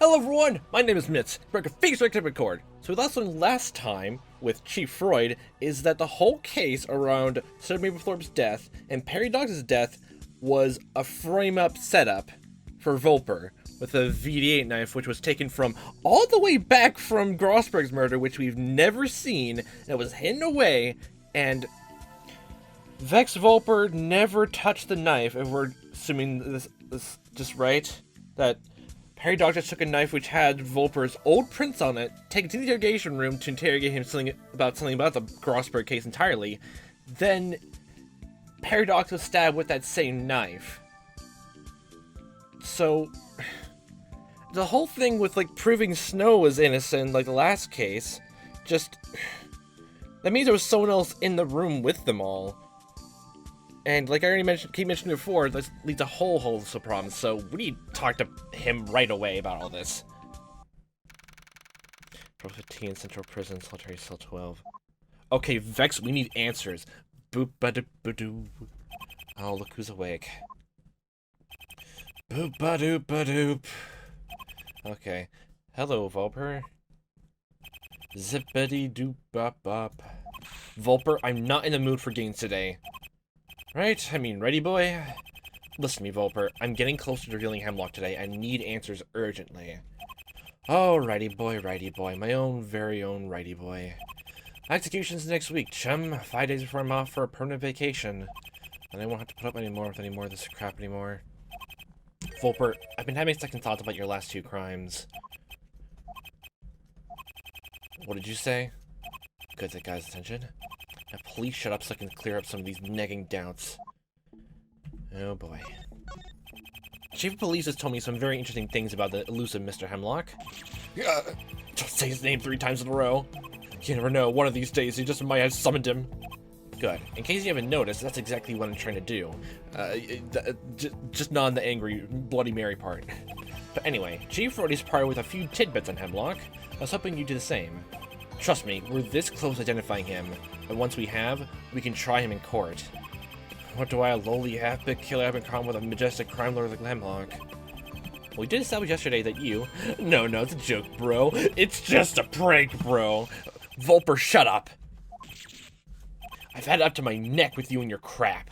Hello everyone, my name is Mitz, break a face record. So the lesson last time with Chief Freud is that the whole case around Sir Maplethorpe's death and Perry Dogs' death was a frame-up setup for Vulper with a VD8 knife, which was taken from all the way back from Grossberg's murder, which we've never seen, and it was hidden away, and Vex Vulper never touched the knife, if we're assuming this just right, that Perry Dog just took a knife which had Vulper's old prints on it, taken to the interrogation room to interrogate him something about the Grossberg case entirely. Then Perry Dog was stabbed with that same knife. So the whole thing with like proving Snow was innocent, like the last case, just that means there was someone else in the room with them all. And like I already keep mentioning before, this leads to a whole host of problems, so we need to talk to him right away about all this. 15, Central Prison, Solitary Cell 12. Okay, Vex, we need answers. Boop ba doop ba doo. Oh, look who's awake. Boop ba doop ba doop. Okay. Hello, Vulper. Zippity doop bop bop. Vulper, I'm not in the mood for games today. Right? I mean, ready, boy? Listen to me, Vulper. I'm getting closer to revealing Hemlock today. I need answers urgently. Oh, righty boy. My own, very own righty boy. Execution's next week, chum. 5 days before I'm off for a permanent vacation. And I won't have to put up with any more of this crap anymore. Vulper, I've been having second thoughts about your last 2 crimes. What did you say? Good, that guy's attention. Now please shut up so I can clear up some of these nagging doubts. Oh boy. Chief of Police has told me some very interesting things about the elusive Mr. Hemlock. Don't say his name 3 times in a row. You never know, one of these days he just might have summoned him. Good. In case you haven't noticed, that's exactly what I'm trying to do. Just not on the angry Bloody Mary part. But anyway, Chief Freud is parted with a few tidbits on Hemlock. I was hoping you'd do the same. Trust me, we're this close to identifying him, and once we have, we can try him in court. What do I, a lowly half-bit killer, have in common with a majestic crime lord like Hemlock? We did establish yesterday that you... No, it's a joke, bro. It's just a prank, bro. Vulper, shut up. I've had it up to my neck with you and your crap.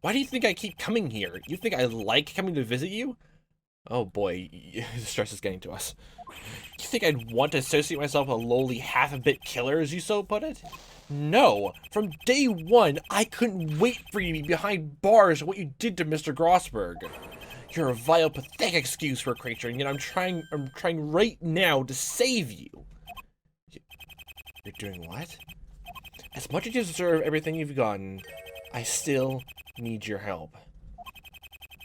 Why do you think I keep coming here? You think I like coming to visit you? Oh boy, the stress is getting to us. You think I'd want to associate myself with a lowly half-a-bit killer, as you so put it? No! From day one, I couldn't wait for you to be behind bars for what you did to Mr. Grossberg. You're a vile, pathetic excuse for a creature, and yet I'm trying right now to save you. You're doing what? As much as you deserve everything you've gotten, I still need your help.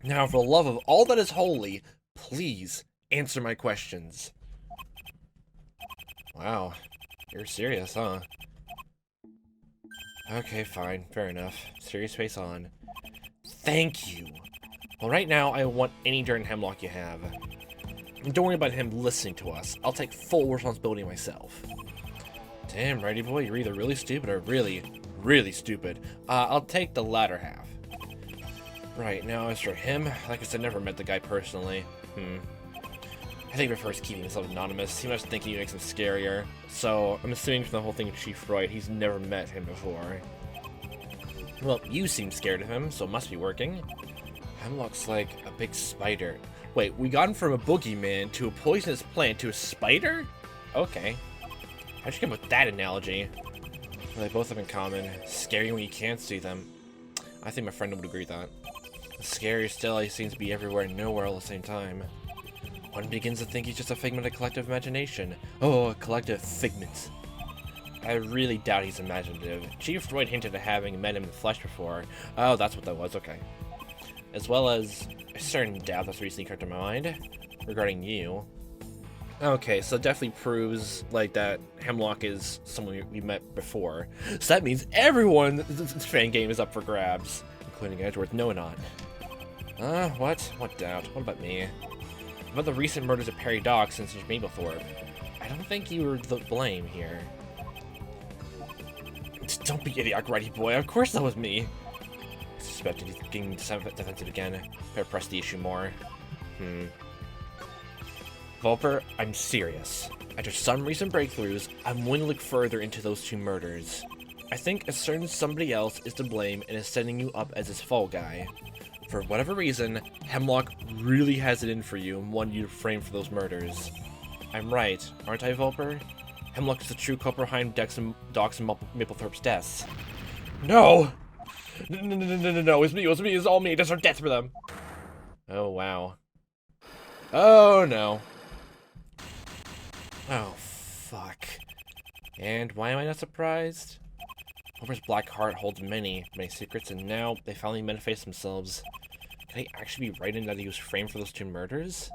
Now, for the love of all that is holy, please answer my questions. Wow, you're serious, huh? Okay, fine, fair enough. Serious face on. Thank you. Well, right now, I want any dirt in Hemlock you have. And don't worry about him listening to us. I'll take full responsibility myself. Damn, righty boy, you're either really stupid or really, really stupid. I'll take the latter half. Right, now as for him, like I said, never met the guy personally. I think he prefers keeping himself anonymous. He must think he makes him scarier. So, I'm assuming from the whole thing with Chief Wright, he's never met him before. Well, you seem scared of him, so it must be working. Hemlock's like a big spider. Wait, we got him from a boogeyman to a poisonous plant to a spider? Okay. How'd you come up with that analogy? Well, they both have in common. Scary when you can't see them. I think my friend would agree with that. Scarier still, he seems to be everywhere and nowhere all at the same time. One begins to think he's just a figment of collective imagination. Oh, a collective figment. I really doubt he's imaginative. Chief Freud hinted at having met him in the flesh before. Oh, that's what that was, okay. As well as a certain doubt that's recently occurred to my mind regarding you. Okay, so it definitely proves, like, that Hemlock is someone we met before. So that means everyone's fan game is up for grabs, including Edgeworth. No, not. What? What doubt? What about me? About the recent murders of Perry Dock since Maplethorpe. I don't think you were the blame here. Don't be idiotic, righty boy. Of course that was me. I suspected he's getting defensive again. Better press the issue more. Vulper, I'm serious. After some recent breakthroughs, I'm willing to look further into those 2 murders. I think a certain somebody else is to blame and is setting you up as his fall guy. For whatever reason, Hemlock really has it in for you and wanted you to frame for those murders. I'm right, aren't I, Vulper? Hemlock is the true culprit behind Docs and Mapplethorpe's deaths. No! No, it's me, it's all me, I deserve death for them! Oh, wow. Oh, no. Oh, fuck. And why am I not surprised? Vulper's black heart holds many secrets, and now they finally manifest themselves. Can I actually be right in that he was framed for those 2 murders?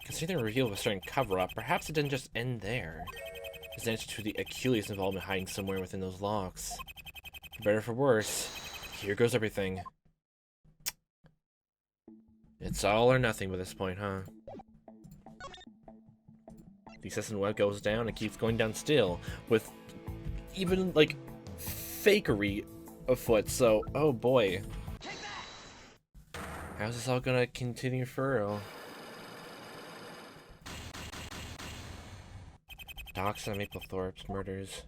Considering the reveal of a certain cover-up, perhaps it didn't just end there. There's an answer to the Achilles involvement hiding somewhere within those locks. For better or for worse, here goes everything. It's all or nothing by this point, huh? The assassin web goes down and keeps going down still, with even, like, fakery afoot, so, oh boy. How's this all gonna continue for real? Docs and Mapplethorpe's murders.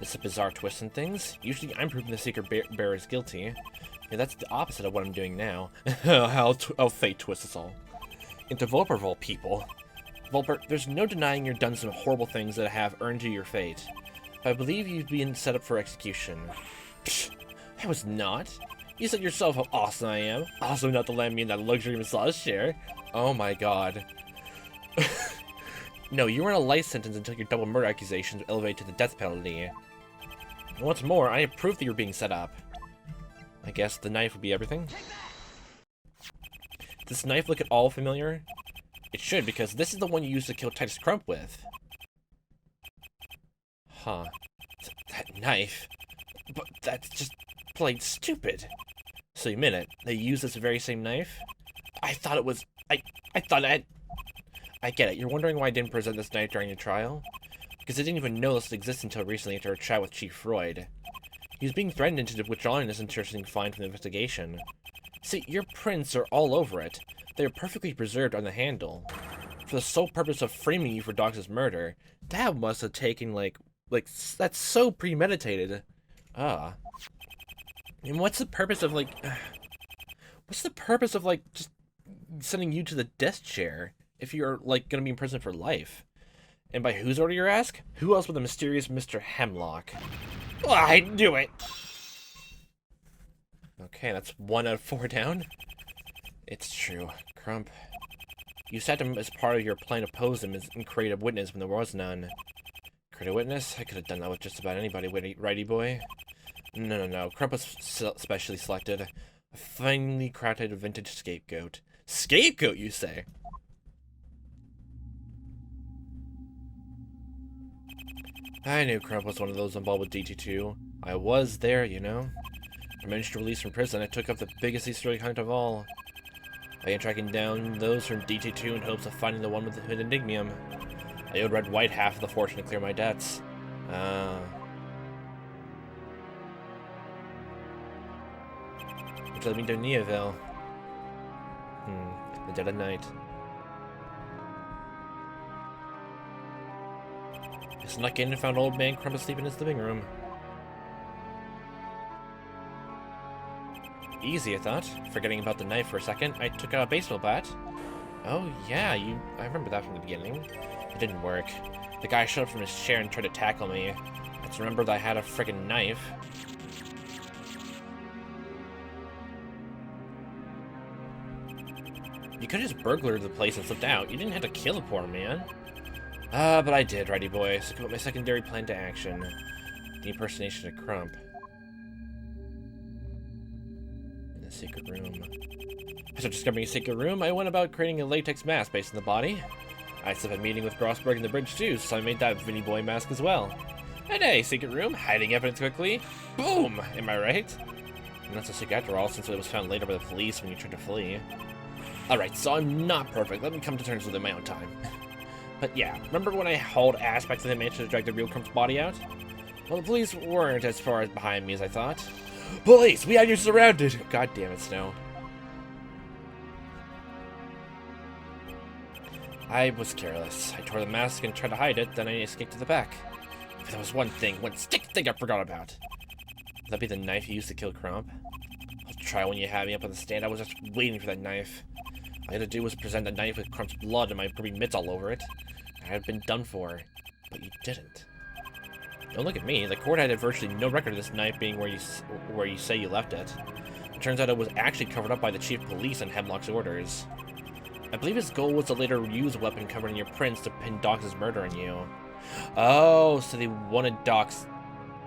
This is a bizarre twist in things. Usually I'm proving the secret bearer is guilty. Yeah, that's the opposite of what I'm doing now. I'll fate twist us all. Into Vulper of all people. Vulper, there's no denying you've done some horrible things that have earned you your fate. But I believe you've been set up for execution. Psh, I was not. You said yourself how awesome I am. Also not to land me in that luxury massage chair. Oh my god. No, you weren't a life sentence until your double murder accusations were elevated to the death penalty. And what's more, I have proof that you're being set up. I guess the knife would be everything. Does this knife look at all familiar? It should, because this is the one you used to kill Titus Crump with. Huh. That knife? But that's just plain stupid. So you admit it, they used this very same knife? I thought it was... I get it. You're wondering why I didn't present this knife during the trial? Because I didn't even know this existed until recently after a chat with Chief Wright. He was being threatened into withdrawing this interesting find from the investigation. See, your prints are all over it. They are perfectly preserved on the handle. For the sole purpose of framing you for Docs' murder. That must have taken, like, that's so premeditated. Ah. And what's the purpose of, like... just sending you to the death chair if you're, like, gonna be in prison for life? And by whose order, you ask? Who else but the mysterious Mr. Hemlock? Oh, I knew it! Okay, that's 1 out of 4 down. It's true. Crump. You set him as part of your plan to pose him and create a witness when there was none. Create a witness? I could have done that with just about anybody, righty boy. No. Crump was specially selected. A finely crafted vintage scapegoat. Scapegoat, you say? I knew Crump was one of those involved with DT2. I was there, you know. I managed to release from prison. I took up the biggest Easter egg hunt of all. I began tracking down those from DT2 in hopes of finding the one with the hidden enigmium. I owed Red White half of the fortune to clear my debts. Which led me to Neoville. The dead of night. I snuck in and found old man Crump asleep in his living room. Easy, I thought. Forgetting about the knife for a second, I took out a baseball bat. Oh yeah, I remember that from the beginning. It didn't work. The guy showed up from his chair and tried to tackle me. I just remembered that I had a friggin' knife. You could have just burglared the place and slipped out. You didn't have to kill the poor man. But I did, righty boy. So I put my secondary plan to action. The impersonation of Crump. In the secret room. After discovering a secret room, I went about creating a latex mask based on the body. I set up a meeting with Grossberg in the bridge too, so I made that Vinny Boy mask as well. And hey, secret room, hiding evidence quickly. Boom! Am I right? And that's a secret after all, since it was found later by the police when you tried to flee. Alright, so I'm not perfect. Let me come to terms with it in my own time. But yeah, remember when I hauled ass back to the mansion to drag the real Crump's body out? Well, the police weren't as far as behind me as I thought. Police, we have you surrounded! God damn it, Snow. I was careless. I tore the mask and tried to hide it, then I escaped to the back. But there was one stick thing I forgot about. Would that be the knife you used to kill Crump? I'll try when you have me up on the stand. I was just waiting for that knife. All I had to do was present the knife with Crump's blood and my grubby mitts all over it. I had been done for. But you didn't. Don't look at me. The court had virtually no record of this knife being where you say you left it. It turns out it was actually covered up by the chief of police on Hemlock's orders. I believe his goal was to later use a weapon covered in your prints to pin Doc's murder on you. Oh, so they wanted Doc's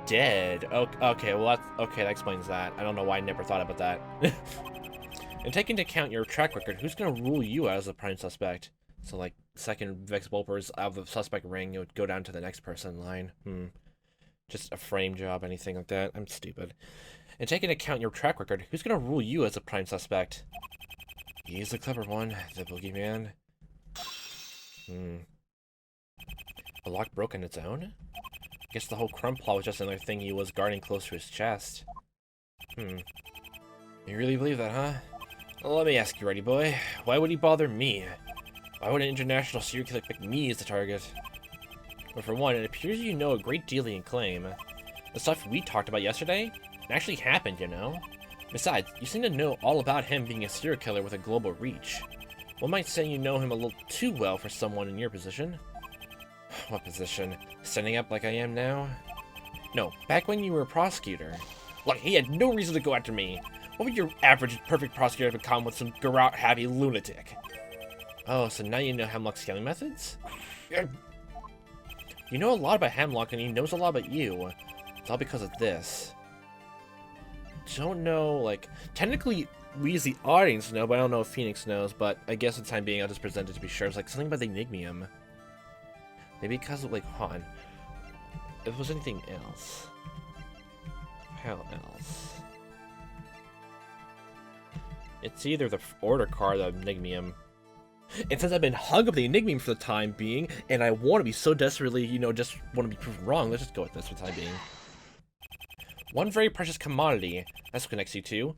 dead. Okay, well that explains that. I don't know why I never thought about that. And taking into account your track record, who's gonna rule you as the prime suspect? So like, second Vex Vulper's out of the suspect ring, it would go down to the next person in line. Just a frame job, anything like that. I'm stupid. And taking into account your track record, who's gonna rule you as a prime suspect? He's the clever one, the boogeyman. A lock broke on its own? I guess the whole Crump plot was just another thing he was guarding close to his chest. You really believe that, huh? Well, let me ask you, Ready Boy. Why would he bother me? Why would an international serial killer pick me as the target? But for one, it appears you know a great deal he can claim. The stuff we talked about yesterday, it actually happened, you know? Besides, you seem to know all about him being a serial killer with a global reach. One might say you know him a little too well for someone in your position. What position? Standing up like I am now? No, back when you were a prosecutor. Look, he had no reason to go after me. What would your average perfect prosecutor become with some garrote-happy lunatic? Oh, so now you know Hemlock's killing methods? You know a lot about Hemlock, and he knows a lot about you. It's all because of this. Don't know, like, technically we as the audience know, but I don't know if Phoenix knows, but I guess for the time being I'll just present it to be sure. It's like something about the Enigmium. Maybe because of, like, hold on. If it was anything else. How else? It's either the order card or the Enigmium. And since I've been hung up the Enigmium for the time being, and I want to be so desperately, you know, just want to be proven wrong, let's just go with this for the time being. One very precious commodity. That's what connects you two.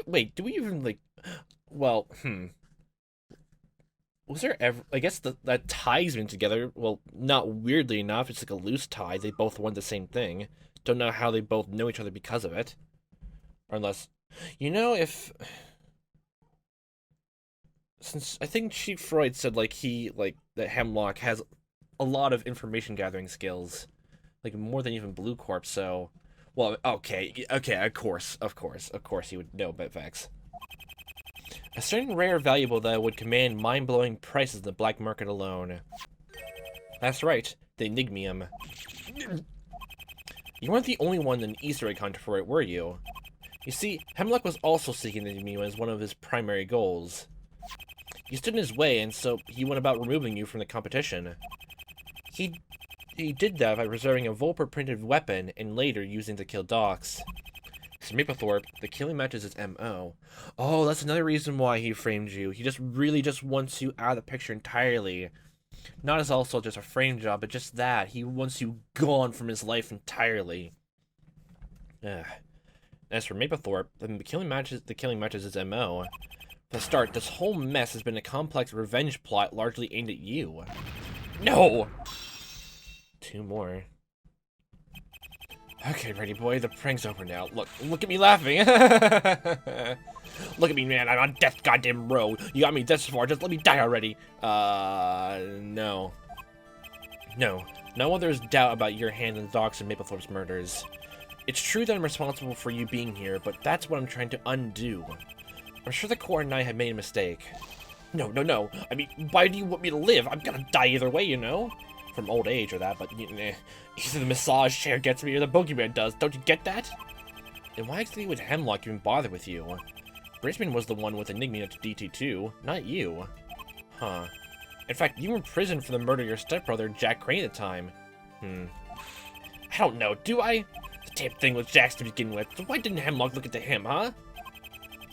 Wait, do we even, like... Well, Was there ever... I guess that ties them together. Well, not weirdly enough. It's like a loose tie. They both want the same thing. Don't know how they both know each other because of it. Or unless... You know, if... Since I think Chief Freud said, like, that Hemlock has a lot of information gathering skills. Like, more than even Blue Corp, so... Well, okay, of course he would know about Vex. A certain rare valuable that would command mind-blowing prices in the black market alone. That's right, the Enigmium. You weren't the only one in an Easter egg hunt for it, were you? You see, Hemlock was also seeking the Enigmium as one of his primary goals. You stood in his way, and so he went about removing you from the competition. He did that by reserving a Vulper-printed weapon and later using to kill Docs. So Mapplethorpe, the killing matches his M.O. Oh, that's another reason why he framed you. He really just wants you out of the picture entirely. Not as also just a frame job, but just that. He wants you gone from his life entirely. As for Mapplethorpe, the killing matches his M.O. From the start, this whole mess has been a complex revenge plot largely aimed at you. No! 2 more. Okay, Ready Boy, the prank's over now. Look at me laughing. Look at me, man. I'm on death goddamn row. You got me this far. Just let me die already. No. No. No one there's doubt about your hand in Doc's and Mapplethorpe's murders. It's true that I'm responsible for you being here, but that's what I'm trying to undo. I'm sure the court and I have made a mistake. No. I mean, why do you want me to live? I'm gonna die either way, you know? From old age or that, but either the massage chair gets me or the boogeyman does. Don't you get that? Then why exactly would Hemlock even bother with you? Bridgman was the one with Enigma to DT2, not you. Huh. In fact, you were in prison for the murder of your stepbrother, Jack Crane, at the time. I don't know, do I? The damn thing was Jack's to begin with, so why didn't Hemlock look into him, huh?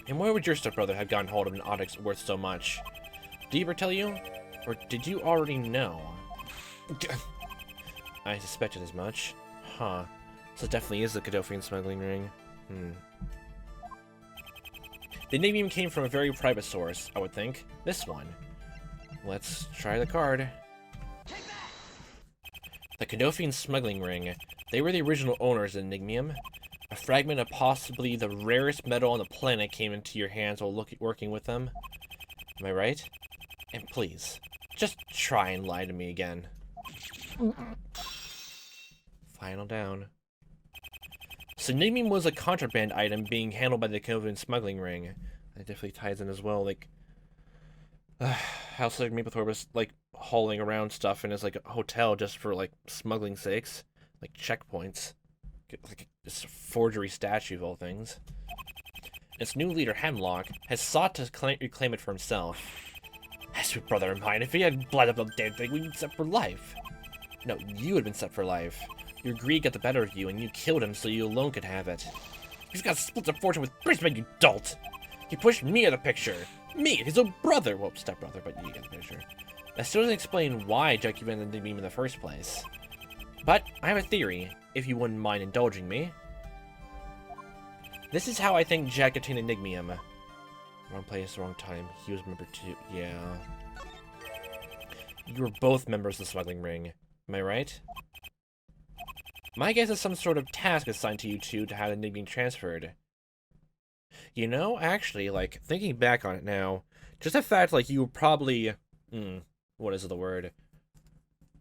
And where would your stepbrother have gotten hold of an object worth so much? Did he ever tell you? Or did you already know? I suspected as much. Huh. So it definitely is the Godoffian smuggling ring. The Enigmium came from a very private source, I would think. This one. let's try the card. The Contempt smuggling ring. They were the original owners of Enigmium. A fragment of possibly the rarest metal on the planet came into your hands while working with them. Am I right? And please, just try and lie to me again. Final down. So Enigmium was a contraband item being handled by the Contempt smuggling ring. That definitely ties in as well, like... how Slick Maplethorpe was, like, hauling around stuff in his, like, a hotel just for, like, smuggling sakes. Like, checkpoints. Like, it's a forgery statue of all things. Its new leader, Hemlock, has sought to reclaim it for himself. As your brother of mine, if he had blood up the damn thing, we'd be set for life. No, you had been set for life. Your greed got the better of you, and you killed him so you alone could have it. He's got to split the fortune with Brisbane, you dolt! He pushed me out of the picture! Me, his own brother! Well, stepbrother, but you get the picture. That still doesn't explain why Jack abandoned the beam in the first place. But I have a theory, if you wouldn't mind indulging me. This is how I think Jack obtained Enigmium. Wrong place, wrong time. He was member 2. Yeah. You were both members of the smuggling ring. Am I right? My guess is some sort of task assigned to you two to have Enigmium transferred. You know, actually, like, thinking back on it now, just the fact, like, you were probably... what is the word?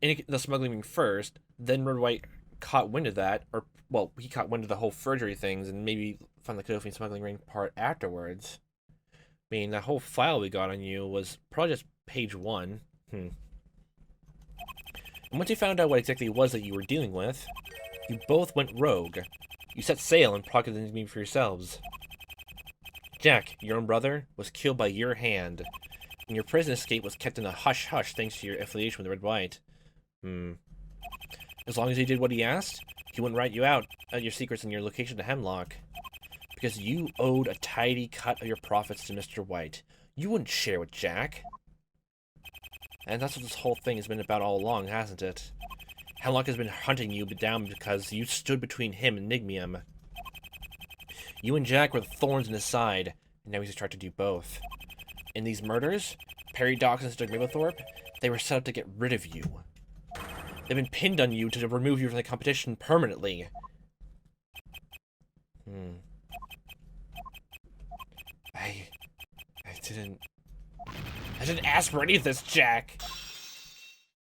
In the smuggling ring first, then Wright caught wind of that, or, well, he caught wind of the whole forgery things, and maybe found the Contempt smuggling ring part afterwards. I mean, that whole file we got on you was probably just page 1. And once you found out what exactly it was that you were dealing with, you both went rogue. You set sail and pocketed the Enigmium for yourselves. Jack, your own brother, was killed by your hand, and your prison escape was kept in a hush-hush thanks to your affiliation with the Red White. As long as he did what he asked, he wouldn't rat you out your secrets and your location to Hemlock. Because you owed a tidy cut of your profits to Mr. White. You wouldn't share with Jack. And that's what this whole thing has been about all along, hasn't it? Hemlock has been hunting you down because you stood between him and Enigmium. You and Jack were the thorns in his side, and now he's tried to do both. In these murders, Perry Dawkins and Doug Maplethorpe, they were set up to get rid of you. They've been pinned on you to remove you from the competition permanently. I didn't ask for any of this, Jack!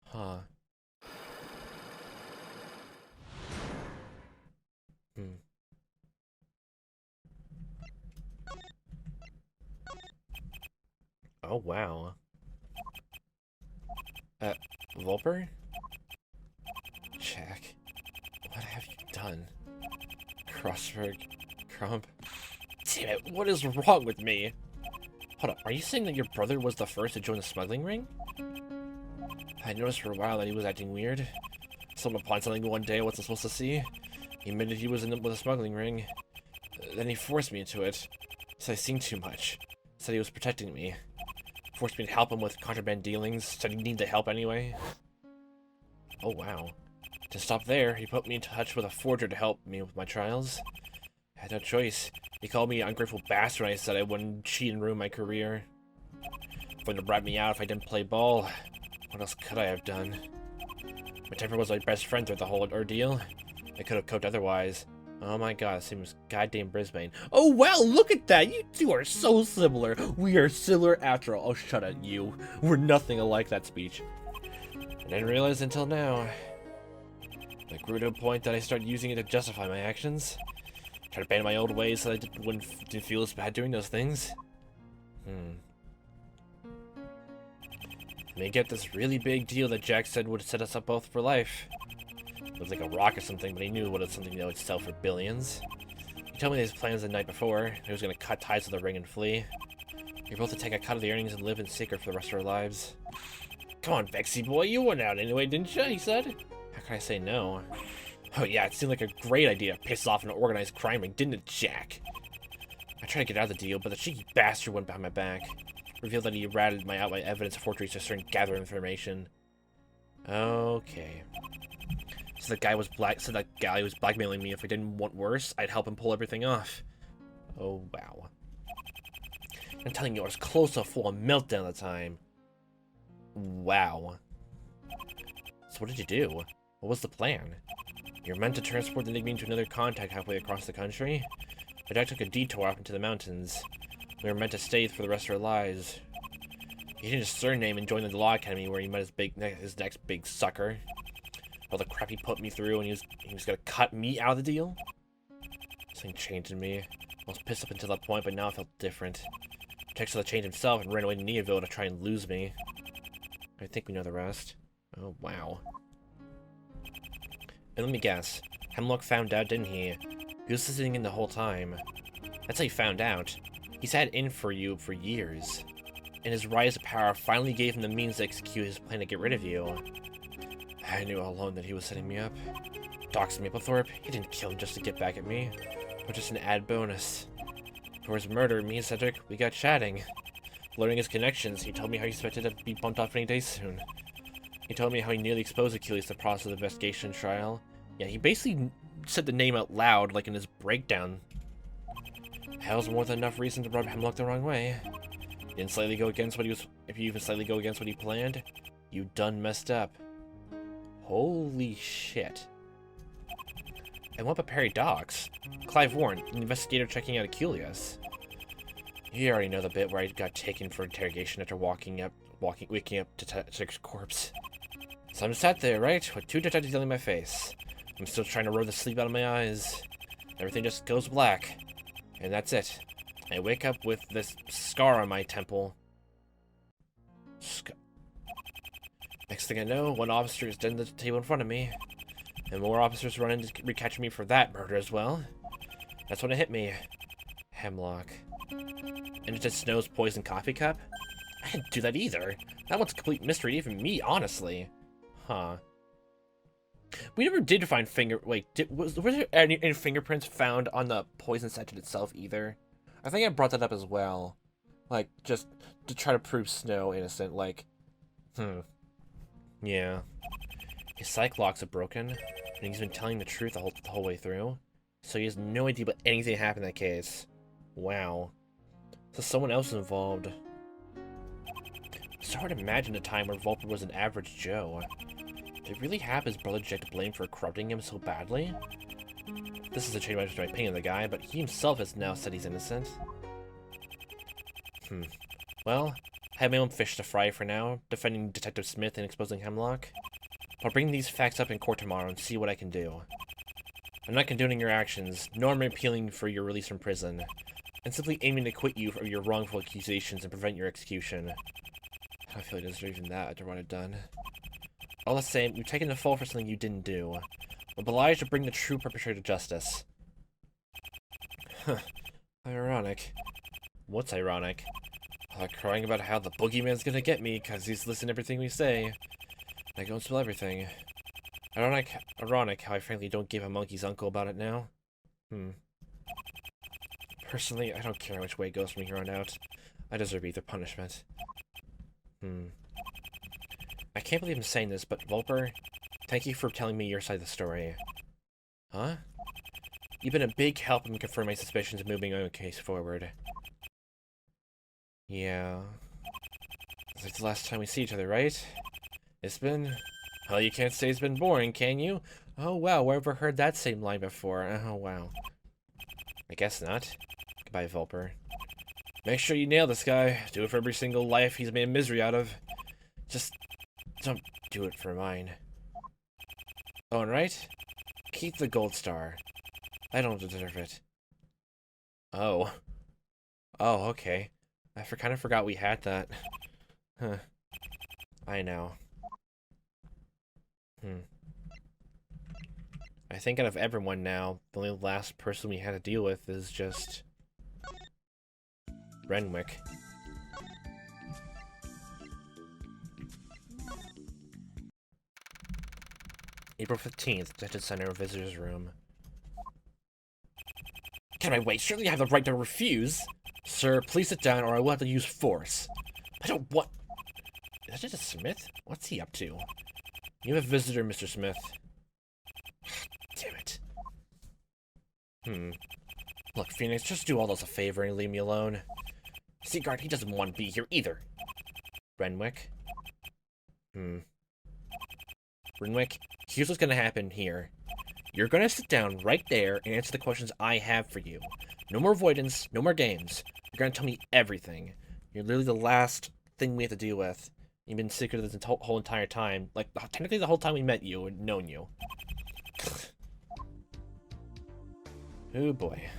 Huh. Oh, wow. Vulper? Jack, what have you done? Crossberg, Crump? Damn it, what is wrong with me? Hold up, are you saying that your brother was the first to join the smuggling ring? I noticed for a while that he was acting weird. Someone upon something one day I wasn't supposed to see. He admitted he was in with the smuggling ring. Then he forced me into it. Said I seen too much. Said he was protecting me. Forced me to help him with contraband dealings. Said he needed the help anyway. Oh wow. To stop there, he put me in touch with a forger to help me with my trials. I had no choice. He called me an ungrateful bastard when I said I wouldn't cheat and ruin my career. Going to bribe me out if I didn't play ball. What else could I have done? My temper was my best friend through the whole ordeal. I could have coped otherwise. Oh my god, it seems goddamn Brisbane. Oh wow, look at that! You two are so similar! We are similar after all. Oh, shut up, you. We're nothing alike, that speech. I didn't realize until now. I grew to a point that I started using it to justify my actions. Tried to abandon my old ways so I didn't feel as bad doing those things. May get this really big deal that Jack said would set us up both for life. It was like a rock or something, but he knew it was something that would sell for billions. He told me his plans the night before. He was going to cut ties with the ring and flee. We were both to take a cut of the earnings and live in secret for the rest of our lives. Come on, Vexy boy, you went out anyway, didn't you? He said. How can I say no? Oh yeah, it seemed like a great idea to piss off an organized crime ring, didn't it, Jack? I tried to get out of the deal, but the cheeky bastard went behind my back. Revealed that he ratted my out my evidence forgeries to certain gather information. Okay. So that guy was blackmailing me. If I didn't want worse, I'd help him pull everything off. Oh wow. I'm telling you, I was close to a full-on meltdown at the time. Wow. So what did you do? What was the plan? You were meant to transport the Enigma to another contact halfway across the country, but I took a detour up into the mountains. We were meant to stay for the rest of our lives. He changed his surname and joined the Law Academy where he met his next big sucker. All the crap he put me through, and he was gonna cut me out of the deal? Something changed in me. I was pissed up until that point, but now I felt different. Texas the change himself and ran away to Neoville to try and lose me. I think we know the rest. Oh, wow. And let me guess. Hemlock found out, didn't he? He was sitting in the whole time. That's how he found out. He's had in for you for years. And his rise to power finally gave him the means to execute his plan to get rid of you. I knew all along that he was setting me up. Doxed Maplethorpe, he didn't kill him just to get back at me, but just an add bonus. For his murder, me and Cedric, we got chatting. Learning his connections, he told me how he expected to be bumped off any day soon. He told me how he nearly exposed Achilles to the process of the investigation trial. Yeah, he basically said the name out loud, like in his breakdown. Hell's more than enough reason to rub Hemlock the wrong way. You didn't slightly go against what he was. If you even slightly go against what he planned, you done messed up. Holy shit. And what about Perry Docks? Clive Warren, an investigator checking out Achilles. You already know the bit where I got taken for interrogation after waking up to Cedric's corpse. So I'm sat there, right, with two detectives yelling in my face. I'm still trying to roll the sleep out of my eyes. Everything just goes black. And that's it. I wake up with this scar on my temple. Next thing I know, one officer is dead at the table in front of me. And more officers run in to recapture me for that murder as well. That's when it hit me. Hemlock. And it just Snow's poison coffee cup? I didn't do that either. That one's a complete mystery to even me, honestly. Huh. We never did find were there any fingerprints found on the poison sachet itself either? I think I brought that up as well. Like, just to try to prove Snow innocent, like... Yeah. His psych locks are broken, and he's been telling the truth the whole way through. So he has no idea about anything that happened in that case. Wow. So someone else is involved. It's hard to imagine a time where Vulper was an average Joe. Did he really have his brother Jack to blame for corrupting him so badly? This is a change my opinion of the guy, but he himself has now said he's innocent. Well, I have my own fish to fry for now, defending Detective Smith and exposing Hemlock. I'll bring these facts up in court tomorrow and see what I can do. I'm not condoning your actions, nor am I appealing for your release from prison. I'm simply aiming to acquit you of your wrongful accusations and prevent your execution. I don't feel like there's even that after what I've done. All the same, you've taken the fall for something you didn't do. I'm obliged to bring the true perpetrator to justice. Huh. Ironic. What's ironic? Crying about how the boogeyman's gonna get me because he's listening to everything we say. I go and spill everything. Ironic how I frankly don't give a monkey's uncle about it now. Personally, I don't care which way it goes from here on out. I deserve either punishment. I can't believe I'm saying this, but Vulper, thank you for telling me your side of the story. Huh? You've been a big help in confirming my suspicions and moving my case forward. Yeah. It's like the last time we see each other, right? It's been... Well, you can't say it's been boring, can you? Oh, wow, wherever heard that same line before? Oh, wow. I guess not. Goodbye, Vulper. Make sure you nail this guy. Do it for every single life he's made misery out of. Just don't do it for mine. Oh, and right? Keep the gold star. I don't deserve it. Oh. Oh, okay. I kind of forgot we had that. Huh. I know. I think out of everyone now, the only last person we had to deal with is just... Renwick. April 15th, Detention Center Visitor's Room. Can I wait? Surely I have the right to refuse! Sir, please sit down or I will have to use force. I don't want... Is that just Smith? What's he up to? You have a visitor, Mr. Smith. Damn it. Look, Phoenix, just do all those a favor and leave me alone. Seaguard, he doesn't want to be here either. Renwick. Renwick, here's what's gonna happen here. You're gonna sit down right there and answer the questions I have for you. No more avoidance, no more games. You're gonna tell me everything. You're literally the last thing we have to deal with. You've been secret this whole entire time. Like, technically the whole time we met you and known you. Oh boy.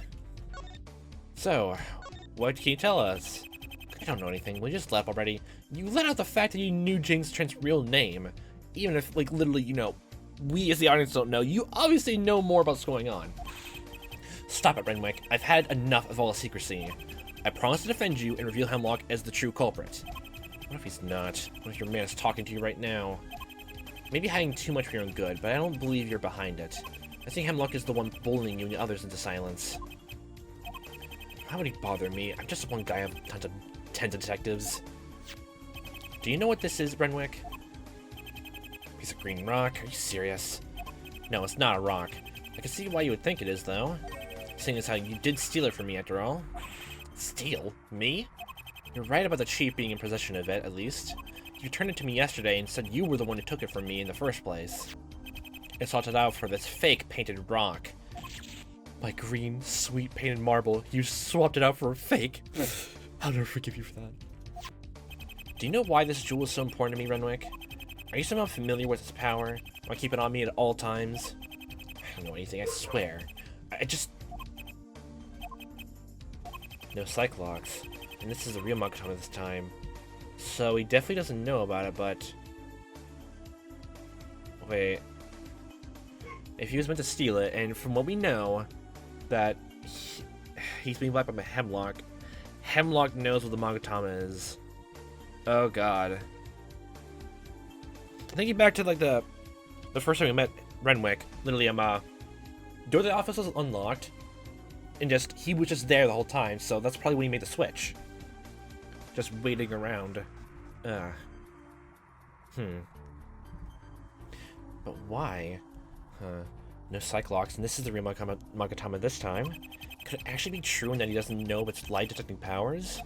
So, what can you tell us? I don't know anything. We just left already. You let out the fact that you knew James Trent's real name. Even if, like, literally, you know, we as the audience don't know. You obviously know more about what's going on. Stop it, Renwick. I've had enough of all the secrecy. I promise to defend you and reveal Hemlock as the true culprit. What if he's not? What if your man is talking to you right now? Maybe hiding too much for your own good, but I don't believe you're behind it. I think Hemlock is the one bullying you and the others into silence. Why would he bother me? I'm just one guy of tons of detectives. Do you know what this is, Renwick? Piece of green rock? Are you serious? No, it's not a rock. I can see why you would think it is, though. Seeing as how you did steal it from me, after all. Steal? Me? You're right about the chief being in possession of it, at least. You returned it to me yesterday and said you were the one who took it from me in the first place. I sought it out for this fake painted rock. My green, sweet painted marble, you swapped it out for a fake. I'll never forgive you for that. Do you know why this jewel is so important to me, Renwick? Are you somehow familiar with its power? Do I keep it on me at all times? I don't know anything, I swear. I just... No Cyclops. And this is a real Magatama this time. So he definitely doesn't know about it, but... Wait. If he was meant to steal it, and from what we know, that he's being blacked by Hemlock. Hemlock knows what the Magatama is. Oh god. Thinking back to like the first time we met Renwick, literally door to the office was unlocked, and he was just there the whole time, so that's probably when he made the switch. Just waiting around. But why? No Cyclops, and this is the real Magatama this time. Could it actually be true that he doesn't know of its light detecting powers?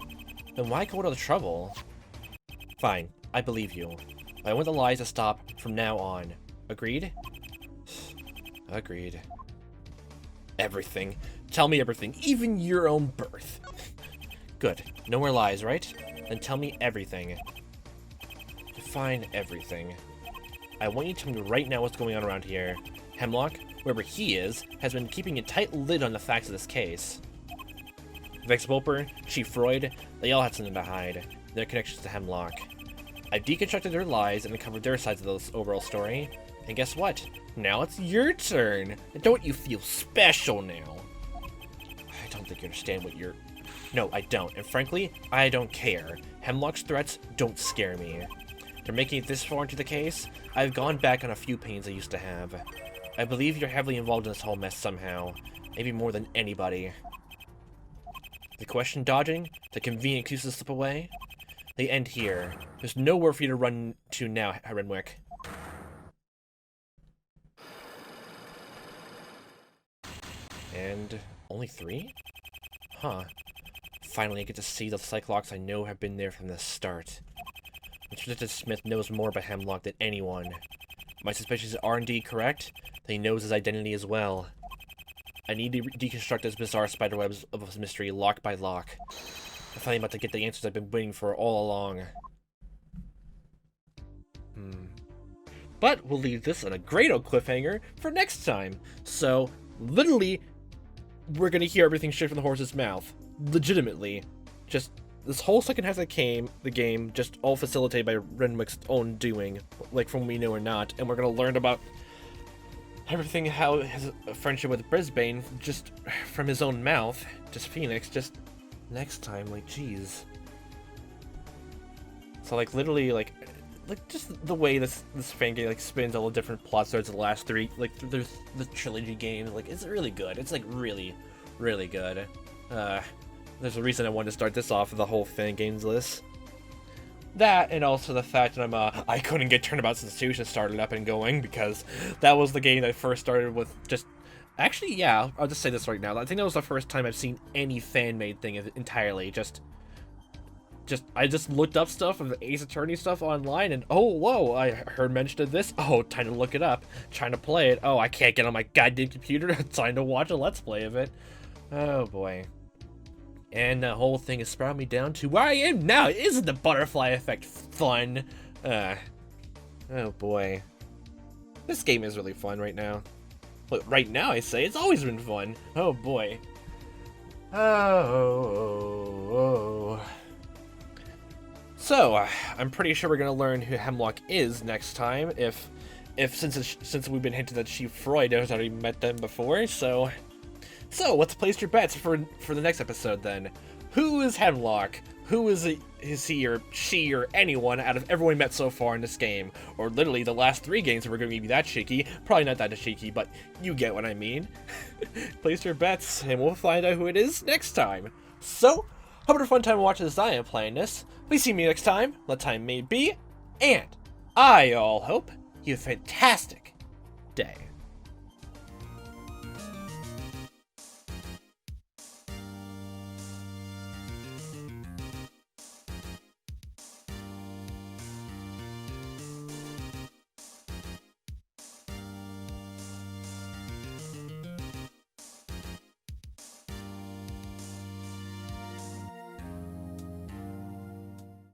Then why go to all the trouble? Fine, I believe you. But I want the lies to stop from now on. Agreed? Agreed. Everything. Tell me everything, even your own birth. Good. No more lies, right? Then tell me everything. Define everything. I want you to tell me right now what's going on around here. Hemlock, wherever he is, has been keeping a tight lid on the facts of this case. Vex Vulper, Chief Freud, they all had something to hide. Their connections to Hemlock. I've deconstructed their lies and uncovered their sides of the overall story. And guess what? Now it's your turn. Don't you feel special now? I don't think you understand what you're... No, I don't. And frankly, I don't care. Hemlock's threats don't scare me. After making it this far into the case, I've gone back on a few pains I used to have. I believe you're heavily involved in this whole mess somehow. Maybe more than anybody. The question dodging? The convenient excuse to slip away? They end here. There's nowhere for you to run to now, Renwick. And only 3? Huh. Finally I get to see the Cyclops I know have been there from the start. Detective Smith knows more about Hemlock than anyone. My suspicions are indeed correct. He knows his identity as well. I need to deconstruct this bizarre spiderwebs of his mystery lock by lock. I'm finally about to get the answers I've been waiting for all along. But we'll leave this on a great old cliffhanger for next time. So, literally, we're gonna hear everything straight from the horse's mouth. Legitimately. Just, this whole second half of the game, just all facilitated by Renwick's own doing. Like, from we know or not. And we're gonna learn about everything, how his friendship with Brisbane, just from his own mouth. Just Phoenix, just next time, like, jeez. So, like, literally, like just the way this fan game, like, spins all the different plot threads of the last 3, like, there's the trilogy games, like, it's really good. It's, like, really, really good. There's a reason I wanted to start this off of the whole fan games list. That, and also the fact that I couldn't get Turnabout Institution started up and going, because that was the game that I first started with just... Actually, yeah, I'll just say this right now. I think that was the first time I've seen any fan-made thing entirely, just I just looked up stuff of the Ace Attorney stuff online, and oh, whoa, I heard mention of this. Oh, time to look it up. Trying to play it. Oh, I can't get on my goddamn computer. Time to watch a Let's Play of it. Oh, boy. And the whole thing has brought me down to where I am now. Isn't the butterfly effect fun? Oh, boy. This game is really fun right now. But right now, I say, it's always been fun. Oh, boy. Oh. So, I'm pretty sure we're gonna learn who Hemlock is next time, since we've been hinted that Chief Freud has already met them before, so let's place your bets for the next episode then. Who is Hemlock? Who is he or she or anyone out of everyone we met so far in this game? Or literally the last 3 games were going to be that cheeky. Probably not that cheeky, but you get what I mean. Place your bets, and we'll find out who it is next time. So, hope you had a fun time watching as I am playing this. Please see me next time, let time may be, and I all hope you have a fantastic day.